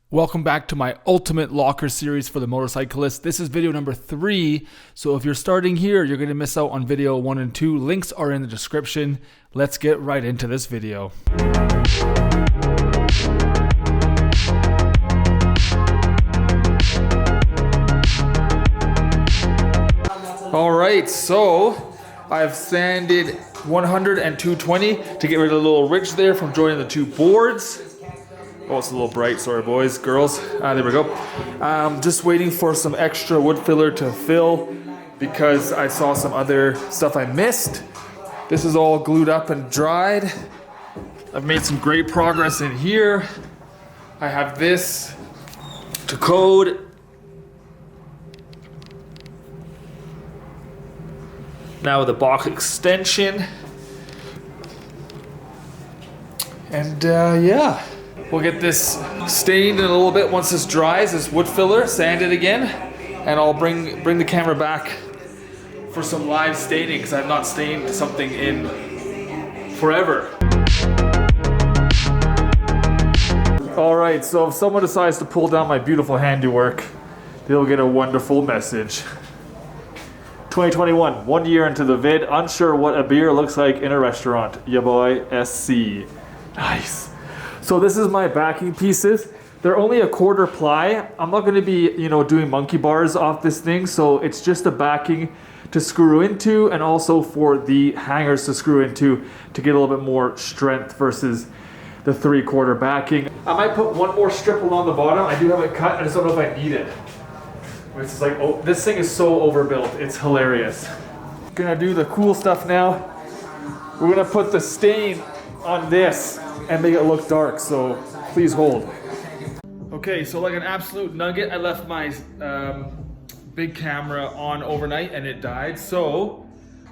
Welcome back to my ultimate locker series for the motorcyclist. This is video number 3. So if you're starting here, you're going to miss out on video 1 and 2. Links are in the description. Let's get right into this video. All right, so I've sanded 100 and 220 to get rid of the little ridge there from joining the two boards. Oh, it's a little bright. Sorry, boys, girls. There we go. Just waiting for some extra wood filler to fill because I saw some other stuff I missed. This is all glued up and dried. I've made some great progress in here. I have this to code. Now with the box extension. And yeah. We'll get this stained in a little bit once this dries, this wood filler, sand it again, and I'll bring the camera back for some live staining because I've not stained something in forever. All right, so if someone decides to pull down my beautiful handiwork, they'll get a wonderful message. 2021, 1 year into the vid, unsure what a beer looks like in a restaurant. Ya boy, SC. Nice. So this is my backing pieces. They're only a quarter ply. I'm not gonna be, doing monkey bars off this thing. So it's just a backing to screw into and also for the hangers to screw into to get a little bit more strength versus the 3/4 backing. I might put one more strip along the bottom. I do have it cut. I just don't know if I need it. It's like, oh, this thing is so overbuilt. It's hilarious. Gonna do the cool stuff now. We're gonna put the stain on this and make it look dark, so please hold. Okay, so like an absolute nugget, I left my big camera on overnight and it died, so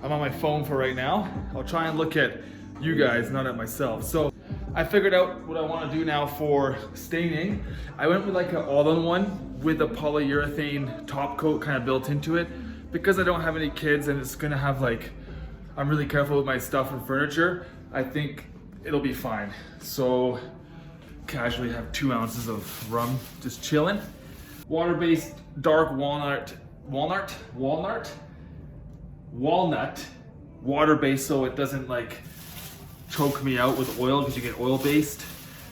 I'm on my phone for right now. I'll try and look at you guys, not at myself. So I figured out what I want to do now for staining. I went with like an all-in-one with a polyurethane top coat kind of built into it because I don't have any kids and it's gonna have I'm really careful with my stuff and furniture. I think it'll be fine. So casually have 2 ounces of rum just chilling. Water-based dark walnut, water-based so it doesn't choke me out with oil because you get oil-based.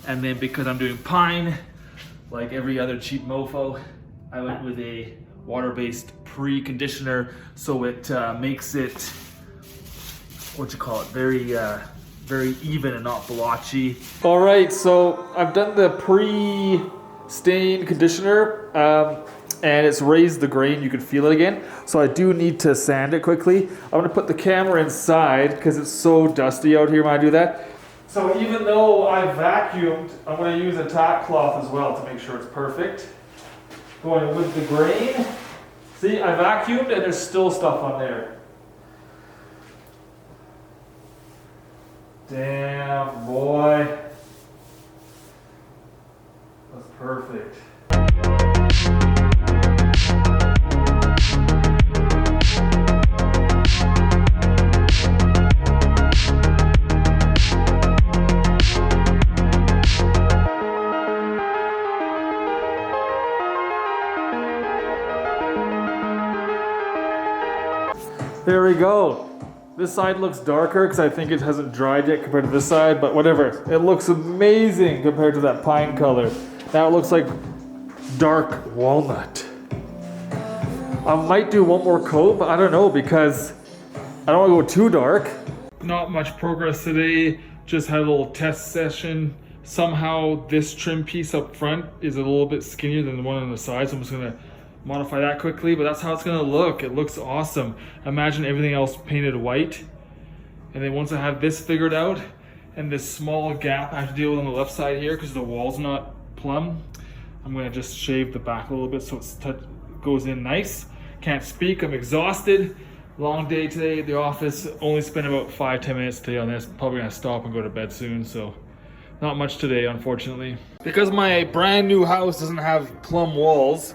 And then because I'm doing pine, like every other cheap mofo, I went with a water-based pre-conditioner so it makes it, very even and not blotchy. All right, so I've done the pre-stain conditioner and it's raised the grain. You can feel it again. So I do need to sand it quickly. I'm gonna put the camera inside because it's so dusty out here when I do that. So even though I vacuumed, I'm gonna use a tack cloth as well to make sure it's perfect. Going with the grain. See, I vacuumed and there's still stuff on there. Damn, boy. That's perfect. There we go. This side looks darker because I think it hasn't dried yet compared to this side, but whatever. It looks amazing compared to that pine color. Now it looks like dark walnut. I might do one more coat, but I don't know because I don't want to go too dark. Not much progress today. Just had a little test session. Somehow this trim piece up front is a little bit skinnier than the one on the side, so I'm just gonna modify that quickly, but that's how it's gonna look. It looks awesome. Imagine everything else painted white. And then once I have this figured out and this small gap I have to deal with on the left side here because the wall's not plumb, I'm gonna just shave the back a little bit so it goes in nice. Can't speak, I'm exhausted. Long day today at the office. Only spent about 5-10 minutes today on this. Probably gonna stop and go to bed soon, so not much today, unfortunately. Because my brand new house doesn't have plumb walls,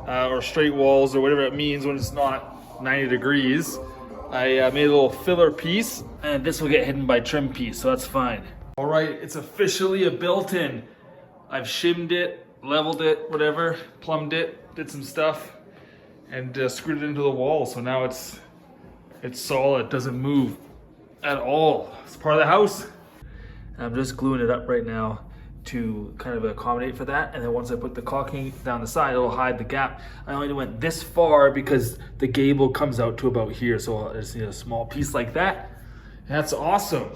or straight walls, or whatever it means when it's not 90 degrees, I made a little filler piece, and this will get hidden by trim piece, so that's fine. All right, it's officially a built-in. I've shimmed it, leveled it, whatever, plumbed it, did some stuff, and screwed it into the wall. So now it's solid, doesn't move at all. It's part of the house. And I'm just gluing it up right now to kind of accommodate for that. And then once I put the caulking down the side, it'll hide the gap. I only went this far because the gable comes out to about here. So I just need a small piece like that. And that's awesome.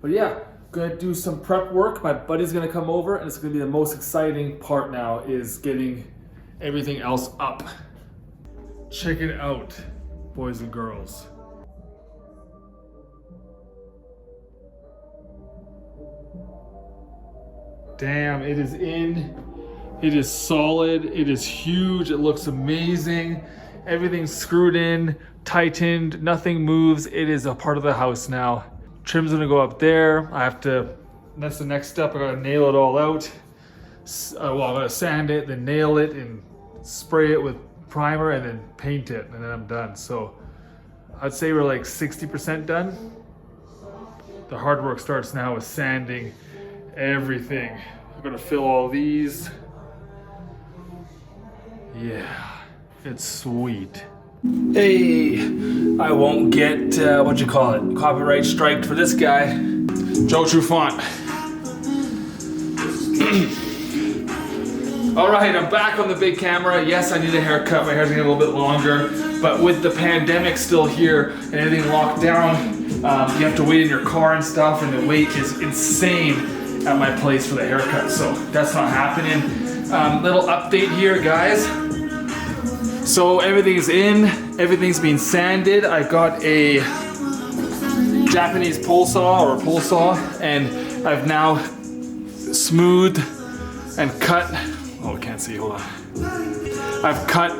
But yeah, gonna do some prep work. My buddy's gonna come over, and it's gonna be the most exciting part now, is getting everything else up. Check it out, boys and girls. Damn, it is in. It is solid. It is huge. It looks amazing. Everything's screwed in, tightened, nothing moves. It is a part of the house now. Trim's gonna go up there. That's the next step. I gotta nail it all out. Well, I'm gonna sand it, then nail it, and spray it with primer, and then paint it, and then I'm done. So I'd say we're like 60% done. The hard work starts now with sanding everything. I'm gonna fill all these. Yeah, it's sweet. Hey, I won't get, copyright striked for this guy. Joe Trufant. All right, I'm back on the big camera. Yes, I need a haircut. My hair's getting a little bit longer, but with the pandemic still here and everything locked down, you have to wait in your car and stuff, and the wait is insane at my place for the haircut, so that's not happening. Little update here, guys. So everything's in, everything's being sanded. I got a Japanese pole saw, and I've now smoothed and cut. Oh, I can't see, hold on. I've cut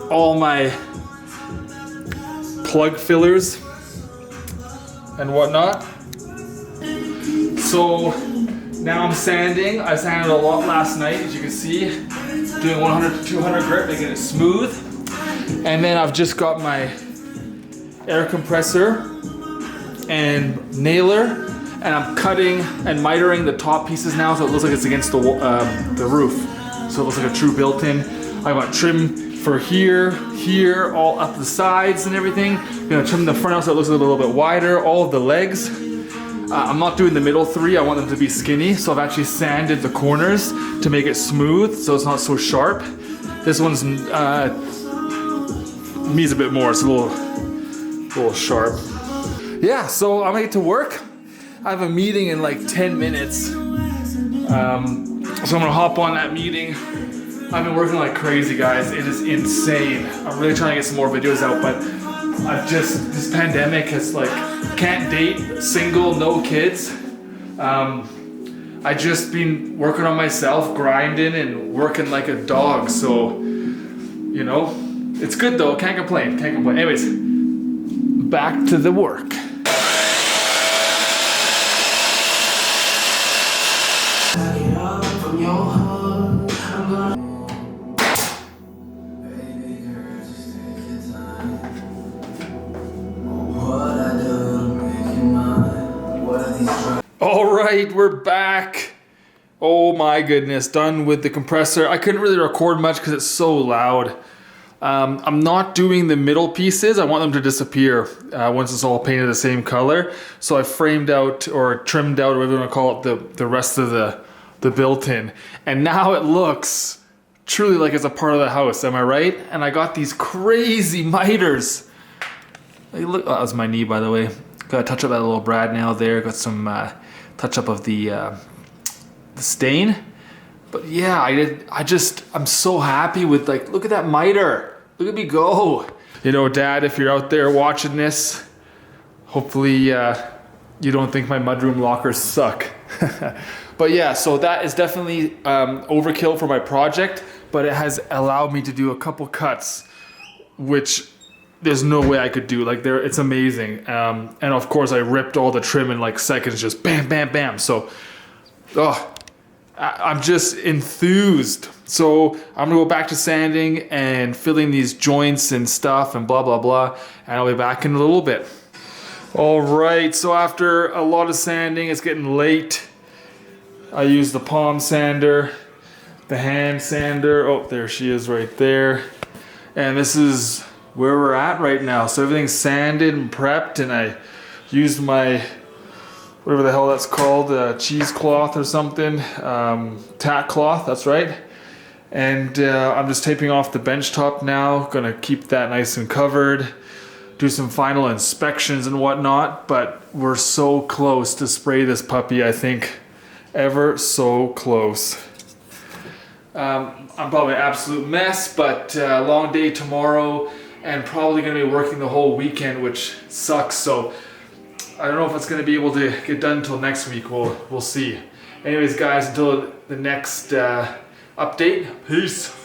all my plug fillers and whatnot. So now I'm sanding. I sanded a lot last night, as you can see. Doing 100 to 200 grit, making it smooth. And then I've just got my air compressor and nailer, and I'm cutting and mitering the top pieces now, so it looks like it's against the roof. So it looks like a true built-in. I got trim for here, all up the sides and everything. I'm gonna trim the front out so it looks a little bit wider, all of the legs. I'm not doing the middle three, I want them to be skinny, so I've actually sanded the corners to make it smooth so it's not so sharp. This one's needs a bit more, it's a little sharp. Yeah, so I'm gonna get to work. I have a meeting in like 10 minutes. So I'm gonna hop on that meeting. I've been working like crazy, guys. It is insane. I'm really trying to get some more videos out, but this pandemic has like, can't date, single, no kids. I just been working on myself, grinding and working like a dog. So, you know, it's good though, can't complain. Anyways, back to the work. All right, we're back. Oh my goodness, done with the compressor. I couldn't really record much because it's so loud. I'm not doing the middle pieces. I want them to disappear once it's all painted the same color. So I framed out or trimmed out, whatever you want to call it, the rest of the built-in. And now it looks truly like it's a part of the house, am I right? And I got these crazy miters. Like, look, oh, that was my knee, by the way. Got to touch up that little brad nail there. Got some touch up of the stain. But yeah, I'm so happy with, like, look at that miter. Look at me go. You know, Dad, if you're out there watching this, hopefully you don't think my mudroom lockers suck. But yeah, so that is definitely overkill for my project, but it has allowed me to do a couple cuts, which there's no way I could do. Like, it's amazing. And of course I ripped all the trim in like seconds, just bam, bam, bam. So, I'm just enthused. So I'm gonna go back to sanding and filling these joints and stuff and blah, blah, blah. And I'll be back in a little bit. All right, so after a lot of sanding, it's getting late. I used the palm sander. the hand sander. Oh, there she is right there. And this is where we're at right now. So everything's sanded and prepped, and I used my, whatever the hell that's called, cheesecloth or something, tack cloth, that's right. And I'm just taping off the bench top now, gonna keep that nice and covered, do some final inspections and whatnot, but we're so close to spray this puppy, I think, ever so close. I'm probably an absolute mess, but long day tomorrow and probably going to be working the whole weekend, which sucks. So I don't know if it's going to be able to get done until next week. We'll see. Anyways, guys, until the next update, peace.